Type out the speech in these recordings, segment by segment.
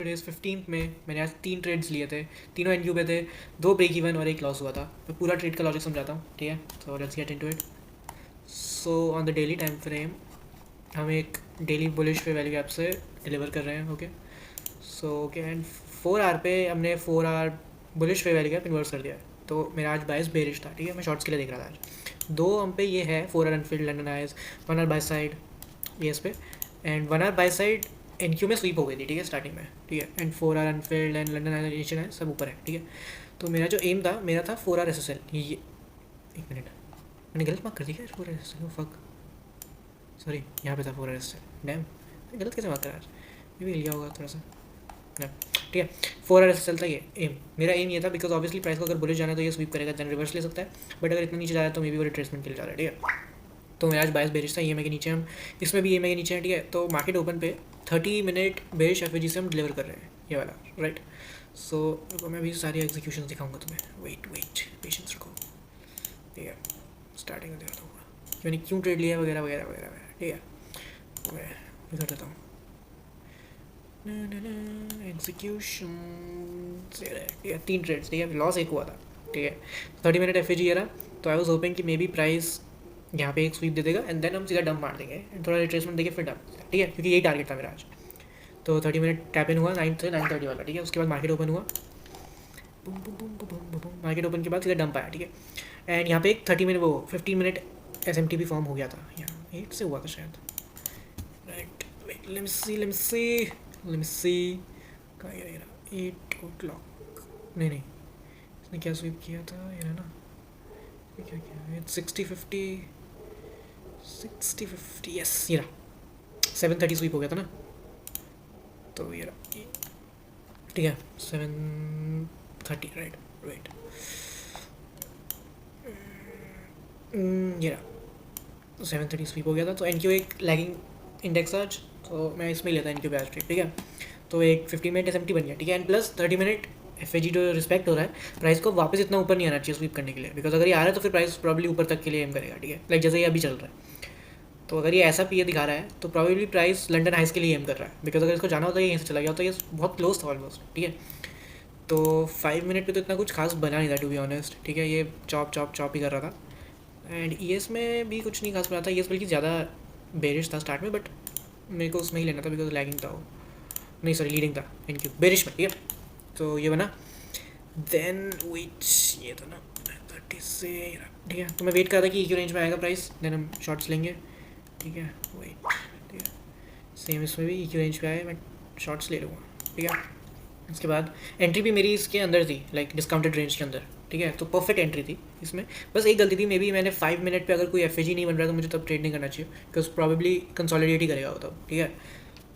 Days 15th में मैंने आज 3 ट्रेड्स लिए थे, तीनों एनक्यू पे थे, 2 ब्रेक इवन और 1 लॉस हुआ था। मैं पूरा ट्रेड का लॉजिक समझाता हूँ, ठीक है। So let's get into it. So on the daily time frame हम एक डेली बुलिश पे वैल्यू गैप से डिलीवर कर रहे हैं, okay. So okay, and 4 hour पे हमने 4 आवर बुलिश पे वैल्यू गैप इन्वर्स कर दिया है। तो मेरा आज बायस बेरिश था, ठीक है। मैं शॉर्ट्स के लिए देख रहा था आज। 2 हम पे ये है 4 hour unfilled London highs, 1 hour buy side ये पे, and 1 hour buy side NQ में स्वीप हो गई थी, ठीक है, स्टार्टिंग में, ठीक है। And 4 hour unfilled and London highs Asian highs सब ऊपर है, ठीक है। तो मेरा जो एम था, मेरा था 4 आवर एसएसएल। ये एक मिनट, मैंने गलत मार्क कर दिया 4 आवर एसएसएल, फक, सॉरी, यहाँ पे था 4 आवर एसएसएल, डैम, गलत कैसे मार्क करा आज, ये भी लिया होगा थोड़ा सा, ठीक है। 4 आवर एसएसएल था ये एम, मेरा एम ये था, बिकॉज ऑब्वियसली प्राइस को अगर बुलिश जाना है तो ये स्वीप करेगा, देन रिवर्स ले सकता है, बट अगर इतना नीचे जा रहा है तो मे बी वो रिट्रेसमेंट के लिए जा रहा है, ठीक है। तो मेरा आज बायस बेरिश था, EMA के नीचे हम, इसमें भी EMA के नीचे है, ठीक है। तो मार्केट ओपन पे 30 मिनट बेरिश एफएजी से हम डिलीवर कर रहे हैं, ये वाला, राइट। सो मैं भी सारी एग्जीक्यूशन दिखाऊंगा तुम्हें, वेट पेशेंस रखो, ठीक है। स्टार्टिंग में दिखाता हूँ मैंने क्यों ट्रेड लिया वगैरह वगैरह वगैरह, ठीक है। मैं कर देता हूँ एग्जीक्यूशन, ठीक है। 3 ट्रेड्स, ठीक है, लॉस 1 हुआ था, ठीक है। 30 मिनट एफएजी ये रहा। तो आई वाज होपिंग कि मे बी प्राइस यहाँ पे एक स्वीप दे देगा एंड देन हम सीधा डंप मार देंगे, थोड़ा रिट्रेसमेंट देके फिर डंप, ठीक है, क्योंकि यही टारगेट था मेरा आज। तो 30 मिनट टैप इन हुआ 9 से 9:30 वाला, ठीक है। उसके बाद मार्केट ओपन हुआ, मार्केट ओपन के बाद सीधा डंप आया, ठीक है। एंड यहाँ पे एक 30 मिनट वो 15 मिनट SMT भी फॉर्म हो गया था, यहाँ 8 से हुआ था शायद, राइट। वेट, लेट मी सी कहाँ गया ये, 8 o'clock, नहीं इसने क्या स्वीप किया था, ये है ना, क्या किया, 60-50 यस, ये रहा 7:30 स्वीप हो गया था ना, तो ये रहा, ठीक है, 7:30, राइट राइट, ये रहा 7:30 स्वीप हो गया था। तो एनक्यू एक लैगिंग इंडेक्स आज, तो मैं इसमें लेता एनक्यू पे आज ट्रेड, ठीक है। तो एक 15 मिनट SMT बन गया, ठीक है, एंड प्लस 30 मिनट एफएजी जो रिस्पेक्ट हो रहा है, प्राइस को वापस इतना ऊपर नहीं आना चाहिए स्वीप करने के लिए, बिकॉज अगर ये आ रहा है तो फिर प्राइस प्रॉब्ली ऊपर तक के लिए एम करेगा, ठीक है, लाइक जैसे ये अभी चल रहा है। तो अगर ये ऐसा पीए दिखा रहा है तो प्रॉब्ली प्राइस लंडन हाइस के लिए एम कर रहा है, बिकॉज अगर इसको जाना होता है यहीं से चला गया होता है, ये बहुत क्लोज था ऑलमोस्ट, ठीक है। तो 5 मिनट पे तो इतना कुछ खास बना नहीं था टू बी ऑनेस्ट, ठीक है, ये चॉप ही कर रहा था। एंड ES में भी कुछ नहीं खास बना था, ES बल्कि ज़्यादा बेरिश था स्टार्ट में, बट मेरे को उसमें ही लेना था बिकॉज लैगिंग था वो, नहीं सॉरी लीडिंग था एनक्यू बेरिश में, ठीक है। तो ये बना, देन वेट, ये था ना 30 से, ठीक है। तो मैं वेट कर रहा था कि EQ रेंज में आएगा प्राइस, देन हम शॉर्ट्स लेंगे, ठीक है। वेट, ठीक है, सेम इसमें भी EQ रेंज पे आए, मैं शॉर्ट्स ले लूँगा, ठीक है। उसके बाद एंट्री भी मेरी इसके अंदर थी, लाइक डिस्काउंटेड रेंज के अंदर, ठीक है। तो परफेक्ट एंट्री थी इसमें, बस एक गलती थी, मे बी मैंने 5 मिनट पे अगर कोई एफएजी नहीं बन रहा तो मुझे तब ट्रेड नहीं करना चाहिए, बिकॉज प्रॉबेबली कंसोलिडेट ही करेगा वो तब, ठीक है।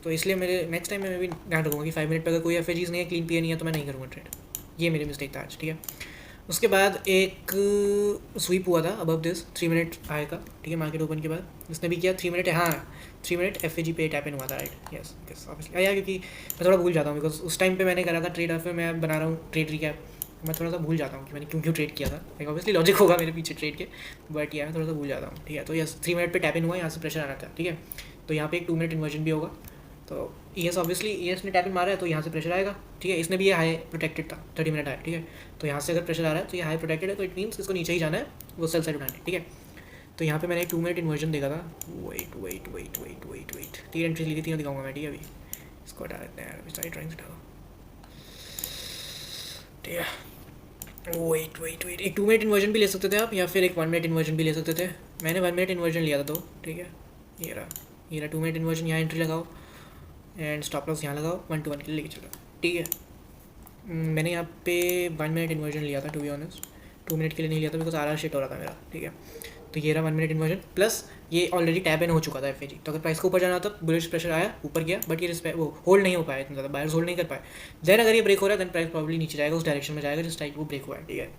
तो इसलिए मेरे नेक्स्ट टाइम मैं भी ध्यान रखूँगा कि 5 मिनट पे अगर कोई एफएजीज नहीं है, क्लीन पीए नहीं है, तो मैं नहीं करूँगा ट्रेड, ये मेरी मिस्टेक था आज, ठीक है। उसके बाद एक स्वीप हुआ था अबव दिस 3 मिनट आएगा, ठीक है, मार्केट ओपन के बाद इसने भी किया 3 मिनट, हाँ 3 मिनट एफएजी पे टैप इन हुआ था, राइट, यस यस ऑब्वियसली, यार क्योंकि मैं थोड़ा भूल जाता हूँ, बिकॉज उस टाइम पे मैंने करा था ट्रेड, और फिर मैं बना रहा हूँ ट्रेड रिकैप, मैं थोड़ा सा भूल जाता हूँ कि मैंने क्यों क्यों ट्रेड किया था, लाइक ऑब्वियसली लॉजिक होगा मेरे पीछे ट्रेड के, बट यार थोड़ा सा भूल जाता हूँ, ठीक है। तो यस 3 मिनट पे टैप इन हुआ, यहाँ से प्रेशर आना था, ठीक है। तो यहाँ पे एक 2 मिनट इन्वर्जन भी होगा, तो ES ऑब्वियसली ES ने टैप इन मारा है तो यहाँ से प्रेशर आएगा, ठीक है। इसने भी ये हाई प्रोटेक्टेड था 30 मिनट आया, ठीक है। तो यहाँ से अगर प्रेशर आ रहा है तो ये हाई प्रोटेक्टेड है, तो इट मीन्स इसको नीचे ही जाना है, वो सेल साइड उठाने, ठीक है। तो यहाँ पे मैंने एक 2 मिनट इन्वर्जन देखा था, वेट 3 एंट्रीज ली थी, 3 दिखाऊंगा मैं, ठीक है। अभी इसको हटा देते हैं यार, सारी ड्राइंग्स हटा दो, ठीक है। वेट एक 2 मिनट इन्वर्जन भी ले सकते थे आप, या फिर एक 1 मिनट इन्वर्जन भी ले सकते थे, मैंने 1 मिनट इन्वर्जन लिया था, तो ठीक है, ये रहा 2 मिनट इन्वर्जन, यहाँ एंट्री लगाओ एंड स्टॉप लॉस यहाँ लगाओ, 1 to 1 के लिए लेके चलो, ठीक है। मैंने यहाँ पे 1 मिनट इन्वर्जन लिया था टू बी ऑनेस्ट, 2 मिनट के लिए नहीं लिया था बिकॉज RR शिट हो रहा था मेरा, ठीक है। तो ये रहा 1 मिनट इन्वर्जन, प्लस ये ऑलरेडी टैप इन हो चुका था एफएजी, तो अगर प्राइस को ऊपर जाना था बुलिश प्रेशर आया, ऊपर गया, बट ये वो होल्ड नहीं हो पाया इतना ज़्यादा, बायर्स होल्ड नहीं कर पाए, देन अगर ये ब्रेक हो रहा है देन प्राइस प्रॉब्ली नीचे जाएगा, उस डायरेक्शन में जाएगा जिस टाइप वो ब्रेक हुआ है, ठीक है।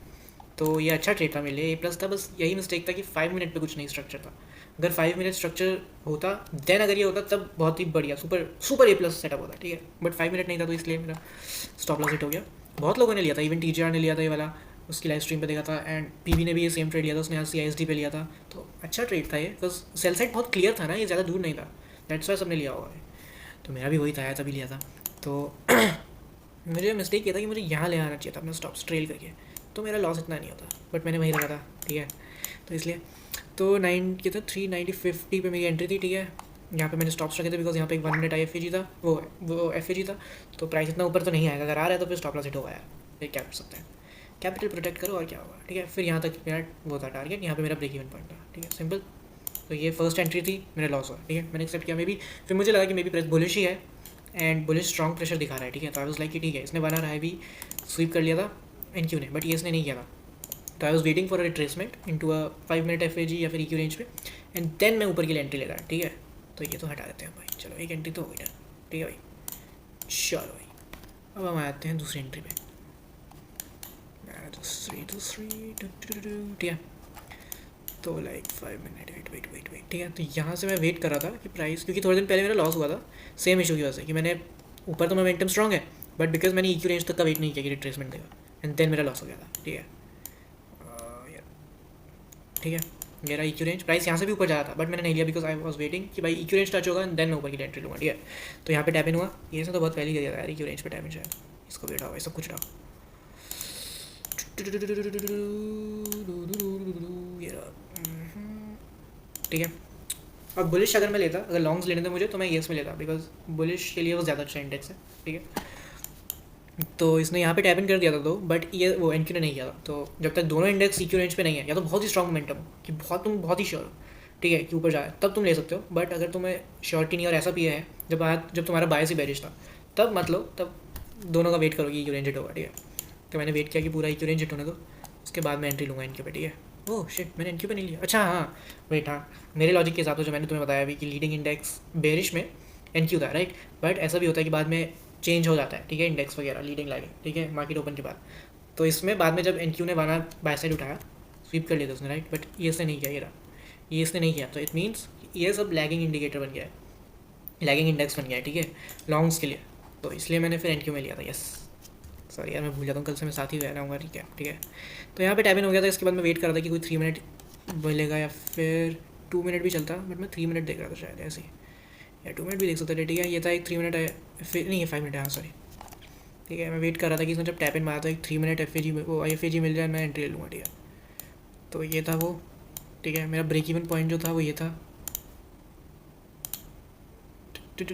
तो ये अच्छा ट्रेड था मेरे लिए, A+ था, बस यही मिस्टेक था कि 5 मिनट पे कुछ नहीं स्ट्रक्चर था, अगर 5 मिनट स्ट्रक्चर होता देन अगर ये होता तब बहुत ही बढ़िया सुपर A+ सेटअप होता, ठीक है। बट 5 मिनट नहीं था, तो इसलिए मेरा स्टॉप लॉस हिट हो गया। बहुत लोगों ने लिया था, इवन TGR ने लिया था ये वाला, उसकी लाइव स्ट्रीम पे देखा था, एंड PB ने भी ये सेम ट्रेड लिया था, उसने यहाँ CISD पे लिया था, तो अच्छा ट्रेड था ये, बिकॉज सेल साइड बहुत क्लियर था ना, ये ज़्यादा दूर नहीं था, दैट्स वाई सबने लिया होगा, तो मेरा भी वही था, तभी लिया था। तो मुझे मिस्टेक किया था कि मुझे यहाँ ले आना चाहिए था अपना स्टॉप्स ट्रेल करके, तो मेरा लॉस इतना नहीं होता, बट मैंने वहीं रखा था, ठीक है। तो इसलिए तो 9 कितना 390 पे मेरी एंट्री थी, ठीक है। यहाँ पे मैंने स्टॉप्स रखे थे बिकॉज यहाँ पे एक 1 मिनट IFAG था, वो FAG था, तो प्राइस इतना ऊपर तो नहीं आएगा, अगर आ रहा है तो फिर स्टॉप लॉस हिट होगा यार, फिर क्या कर सकते हैं, कैपिटल प्रोटेक्ट करो और क्या होगा, ठीक है। फिर यहाँ तक मेरा वो था टारगेट, यहाँ पे मेरा ब्रेक इवन पॉइंट था, ठीक है, सिंपल। तो ये फर्स्ट एंट्री थी, मेरा लॉस हुआ, ठीक है, मैंने एक्सेप्ट किया, मे बी फिर मुझे लगा कि मे बी प्रेस बुलिश ही है एंड बुलिश स्ट्रॉन्ग प्रेशर दिखा रहा है, ठीक है। तो आई वाज लाइक कि ठीक है, इसने बना रहा है भी स्वीप कर लिया था NQ ने, बट ये इसने नहीं किया था। तो I was waiting for a retracement into a 5 minute FAG या फिर EQ रेंज पे, एंड देन मैं ऊपर की एंट्री ले रहा, ठीक है। तो ये तो हटा देते हैं भाई, चलो एक एंट्री तो हो गई ना, ठीक है भाई, चलो भाई। अब हम आते हैं दूसरी एंट्री पे, दूसरी ठीक है। तो लाइक 5 मिनट, वेट, ठीक है। तो यहाँ से मैं वेट कर रहा था कि प्राइस, क्योंकि थोड़े दिन पहले मेरा लॉस हुआ था सेम इशू की वजह से, कि मैंने ऊपर तो मोमेंटम स्ट्रॉन्ग है, बट बिकॉज मैंने EQ रेंज तक का वेट नहीं किया कि रिट्रेसमेंट देगा, एंड देन मेरा लॉस हो गया था, ठीक है। ठीक है, मेरा EQ रेंज प्राइस यहाँ से भी ऊपर जा रहा था, बट मैंने नहीं लिया बिकॉज आई वॉज वेटिंग कि भाई EQ रेंज टच होगा एंड देन मैं ऊपर की एंट्री लूँगा, ठीक है। तो यहाँ पे टैप इन हुआ, ये से तो बहुत पहले ही दिया था यार, EQ रेंज पे टैप इन शायद, इसको भी उठाओ भाई, सब कुछ उठाओ, ठीक है। अब बुलिश अगर मैं लेता, अगर लॉन्ग्स लेने थे मुझे, तो मैं ES में लेता, बिकॉज बुलिश के लिए वो ज़्यादा अच्छा इंडेक्स है, ठीक है। तो इसने यहाँ पे टैप इन कर दिया था, तो बट ये वो NQ ने नहीं किया था। तो जब तक दोनों इंडेक्स EQ रेंज पे नहीं है, या तो बहुत ही स्ट्रॉन्ग मोमेंटम कि तुम बहुत ही श्योर हो, ठीक है, कि ऊपर जाए, तब तुम ले सकते हो। बट अगर तुम्हें श्योरिटी नहीं और ऐसा भी है जब तुम्हारा बायस ही बेरिश था, तब मत लो, तब दोनों का वेट करो कि EQ रेंज हिट होगा, ठीक है। तो मैंने वेट किया कि पूरा EQ रेंज हिट होने दो, उसके बाद मैं एंट्री लूँगा NQ पे, ठीक है। ओह शिट, मैंने NQ पे नहीं लिया, अच्छा हाँ वेट, हाँ मेरे लॉजिक के हिसाब से जो मैंने तुम्हें बताया अभी कि लीडिंग इंडेक्स बेरिश में NQ था, राइट। बट ऐसा भी होता है कि बाद में चेंज हो जाता है, ठीक है, इंडेक्स वगैरह लीडिंग लैगिंग, ठीक है, मार्केट ओपन के बाद। तो इसमें बाद में जब NQ ने बना बाय साइड उठाया, स्वीप कर लिया था उसने, राइट। बट ये इसने नहीं किया, ये रहा, ये इसने नहीं किया, तो इट मीन्स ये सब लैगिंग इंडिकेटर बन गया है, लैगिंग इंडेक्स बन गया है, ठीक है, लॉन्ग्स के लिए। तो इसलिए मैंने फिर NQ में लिया था, यस। सॉरी यार, मैं भूल जाता हूँ, कल से मैं साथ ही रहूँगा, ठीक है, ठीक है। तो यहाँ पे टैप इन हो गया था, इसके बाद मैं वेट कर रहा था कि कोई 3 मिनट मिलेगा या फिर 2 मिनट भी चलता, बट मैं 3 मिनट देख रहा था शायद, ऐसे ही, या 2 मिनट भी देख सकते थे, ठीक है। ये था एक 3 मिनट, फिर नहीं, ये 5 मिनट है, हाँ सॉरी, ठीक है। मैं वेट कर रहा था कि इसने जब टैप इन मारा था एक 3 मिनट FAG मिल जाए, मैं एंट्री ले लूँगा, ठीक है। तो ये था वो, ठीक है। मेरा ब्रेक इवन पॉइंट जो था वो ये था, ठीक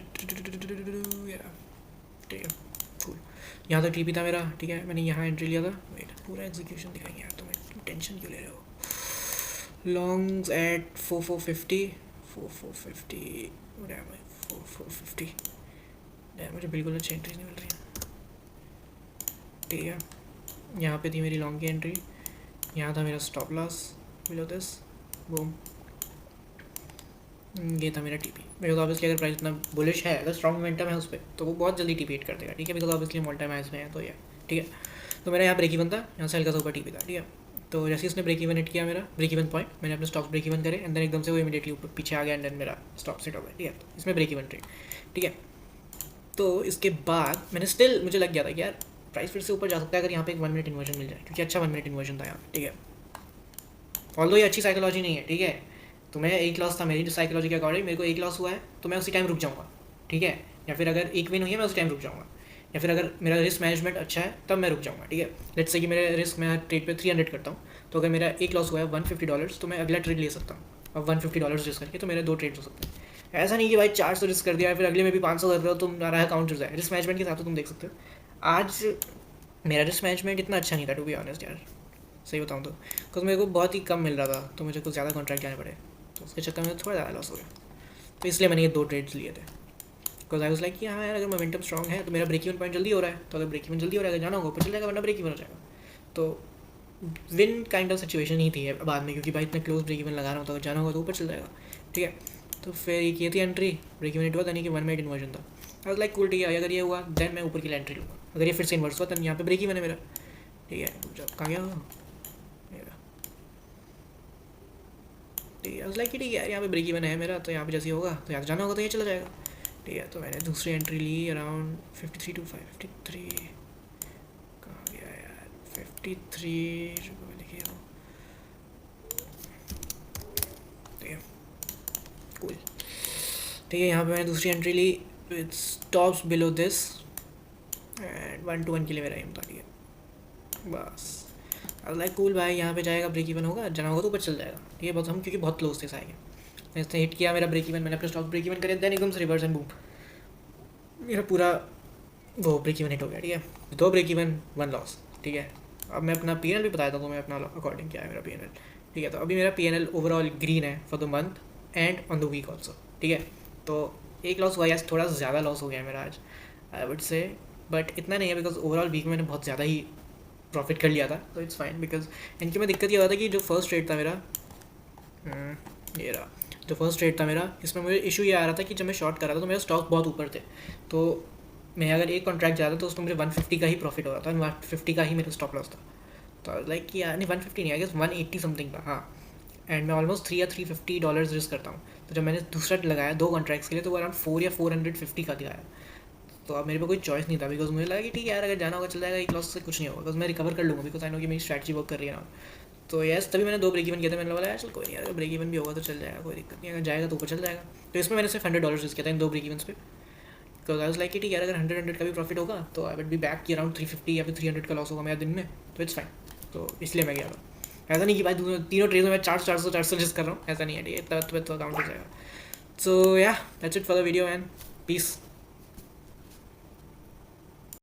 है, फुल यहाँ तक TP था मेरा, ठीक है। मैंने यहाँ एंट्री लिया था, वेट पूरा एग्जीक्यूशन दिखाएंगे यार, तो मैं टेंशन क्यों ले रहे हो। लॉन्ग्स एट 4450, 4450 मुझे बिल्कुल अच्छी एंट्रीज नहीं मिल रही है, ठीक है। यहाँ पे थी मेरी लॉन्ग की एंट्री, यहाँ था मेरा stop loss below this, boom, ये था मेरा TP। मेरे को ऑब्वियसली अगर प्राइस इतना बुलिश है, अगर स्ट्रॉन्ग मोमेंटम है उस पर, तो वो बहुत जल्दी TP हिट कर देगा, ठीक है, because obviously all time highs में है, तो ये ठीक है। तो मेरा यहाँ ब्रेक इवन था, यहाँ से हल्का सा ऊपर TP था, ठीक है। तो जैसे इसने ब्रेक इवन हिट किया, मेरा ब्रेक इवन पॉइंट, मैंने अपने स्टॉक्स ब्रेक इवन करे, एंड देन एकदम से वो इमीडिएटली ऊपर पीछे आ गया, एंड देन मेरा स्टॉप सेट हो गया, ठीक है। तो इसमें ब्रेक इवन ट्रेड, ठीक है। तो इसके बाद मैंने स्टिल, मुझे लग गया था कि यार प्राइस फिर से ऊपर जा सकता है अगर यहाँ पे एक 1 मिनट इन्वर्जन मिल जाए, क्योंकि अच्छा 1 मिनट इन्वर्जन था यहाँ, ठीक है। ऑल्दो ये अच्छी साइकोलॉजी नहीं है, ठीक है। तो मैं एक लॉस था मेरी साइकोलॉजी के अकॉर्डिंग, मेरे को एक लॉस हुआ है तो मैं उसी टाइम रुक जाऊँगा, ठीक है। या फिर अगर एक विन हुई है मैं उसी टाइम रुक जाऊँगा, या फिर अगर मेरा रिस्क मैनेजमेंट अच्छा है तब मैं रुक जाऊँगा, ठीक है। लेट्स से कि मेरे रिस्क मैं ट्रेड पे 300 करता हूँ, तो अगर मेरा एक लॉस हुआ है $150, तो मैं अगला ट्रेड ले सकता हूँ, अब $150 रिस्क करके, तो मेरे 2 ट्रेड्स हो सकते हैं। ऐसा नहीं कि भाई 400 रिस्क कर दिया है फिर अगले में भी 500 कर रहे हो, तुम रहा अकाउंट जुड़ जाए। रिस्क मैनेजमेंट के हिसाब से तुम देख सकते हो, आज मेरा रिस्क मैनेजमेंट इतना अच्छा नहीं था, टू बी ऑनेस्ट यार, सही बताऊँ तो, बिकॉज मेरे को बहुत ही कम मिल रहा था, तो मुझे कुछ ज़्यादा कॉन्ट्रैक्ट लेने पड़े, तो उसके चक्कर में थोड़ा ज़्यादा लॉस हो गया। तो इसलिए मैंने ये 2 ट्रेड्स लिए थे, बिकॉज आई वाज लाइक कि हाँ यार, अगर मोमेंटम स्ट्रॉन्ग है तो मेरा ब्रेक इवन पॉइंट जल्दी हो रहा है, तो अगर ब्रेक इवन जल्दी हो रहा है, जाना होगा ऊपर चल जाएगा, वरना ब्रेक इवन हो जाएगा। तो विन काइंड ऑफ सिचुएशन ही थी बाद में, क्योंकि भाई इतना क्लोज ब्रेक इवन लगा रहा हूँ, तो अगर जाना होगा तो ऊपर चल जाएगा, ठीक है। तो फिर ये थी एंट्री, ब्रेक इवन हुआ था, नहीं कि 1 मिनट इन्वर्जन था। आई वाज लाइक कूल, ठीक है, अगर ये हुआ देन मैं ऊपर की एंट्री लूँगा, अगर ये फिर से इन्वर्स हुआ तो यहाँ पे ब्रेक इवन है मेरा, ठीक है। कहाँ गया मेरा, ठीक है। लाइक ठीक है यार, यहाँ पे ब्रेक इवन है मेरा, तो यहाँ पे जैसे होगा तो यहाँ जाना होगा तो ये चला जाएगा, ठीक है। तो मैंने दूसरी एंट्री ली अराउंड 53 to 53, कहाँ गया यार, 53 लिखिए, ठीक है, कूल, ठीक है। यहाँ पे मैंने दूसरी एंट्री ली, it stops below this, and 1-1 के लिए मेरा एम था, ठीक है बस। लाइक कूल भाई, यहाँ पे जाएगा ब्रेक इवन होगा, जाना होगा तो ऊपर चल जाएगा, ठीक है। बस हम क्योंकि बहुत क्लोज थे सारे के, इसने हिट किया मेरा ब्रेक इवन, मैंने अपना स्टॉक ब्रेक इवन करे, देन एकदम से रिवर्स एंड बूम मेरा पूरा वो ब्रेक इवन हिट हो गया, ठीक है। 2 ब्रेक इवन 1 लॉस, ठीक है। अब मैं अपना पी भी बताया था तो मैं अपना अकॉर्डिंग क्या है मेरा पी, ठीक है। तो अभी मेरा पी ओवरऑल ग्रीन है for the month and on the week also, ठीक है। तो एक लॉस हुआ, आज थोड़ा ज़्यादा लॉस हो गया मेरा आज, आई वुड से, बट इतना नहीं है बिकॉज ओवरऑल वीक में मैंने बहुत ज़्यादा ही प्रॉफिट कर लिया था, तो इट्स फाइन। बिकॉज इनकी में दिक्कत ये हुआ था कि जो फर्स्ट ट्रेड था मेरा, ये रहा जो फर्स्ट ट्रेड था मेरा, इसमें मुझे इशू ये आ रहा था कि जब मैं शॉर्ट कर रहा था तो मेरा स्टॉक बहुत ऊपर थे, तो मैं अगर एक कॉन्ट्रैक्ट जाता तो उसमें मुझे 150 का ही प्रॉफिट हो रहा था, 150 का ही मेरा स्टॉप लॉस था। तो लाइक कि यार नहीं 150 नहीं, आई गेस 180 समथिंग था, हाँ। एंड मैं ऑलमोस्ट $350 रिस्क करता हूँ। तो जब मैंने दूसरा लगाया 2 कॉन्ट्रैक्ट्स के लिए तो वो अराउंड 4 या 450 का दिखाया। तो अब मेरे पे कोई चॉइस नहीं था, बिकॉज मुझे लगा कि ठीक है यार, अगर जाना होगा चल जाएगा, एक लॉस से कुछ नहीं होगा, बिकॉज मैं रिकवर कर लूँगा, बिकॉज आई नो कि मेरी स्ट्रैटेजी वर्क कर रही है ना। तो यस, तभी मैंने 2 ब्रेक इवन किया था, मैंने बोला यार चल कोई नहीं यार, अगर ब्रेक इवन भी होगा तो चल जाएगा, कोई दिक्कत नहीं, अगर जाएगा तो ऊपर चल जाएगा। तो इसमें मैंने सिर्फ $100 यूज़ किया था इन 2 ब्रेक इवन्स पे, बिकॉज आई वाज लाइक कि ठीक है यार, अगर 100 का भी प्रॉफिट होगा तो आई वुड बी बैक की अराउंड 350 या फिर 300 का लॉस होगा मेरा दिन में, तो इट्स फाइन। तो इसलिए मैं गया था। ऐसा नहीं कि भाई तीनों ट्रेड में मैं 400 रिस्क कर रहा हूँ, ऐसा नहीं है, ठीक है, तब तो अकाउंट हो जाएगा। सो या that's it for the video man, piece.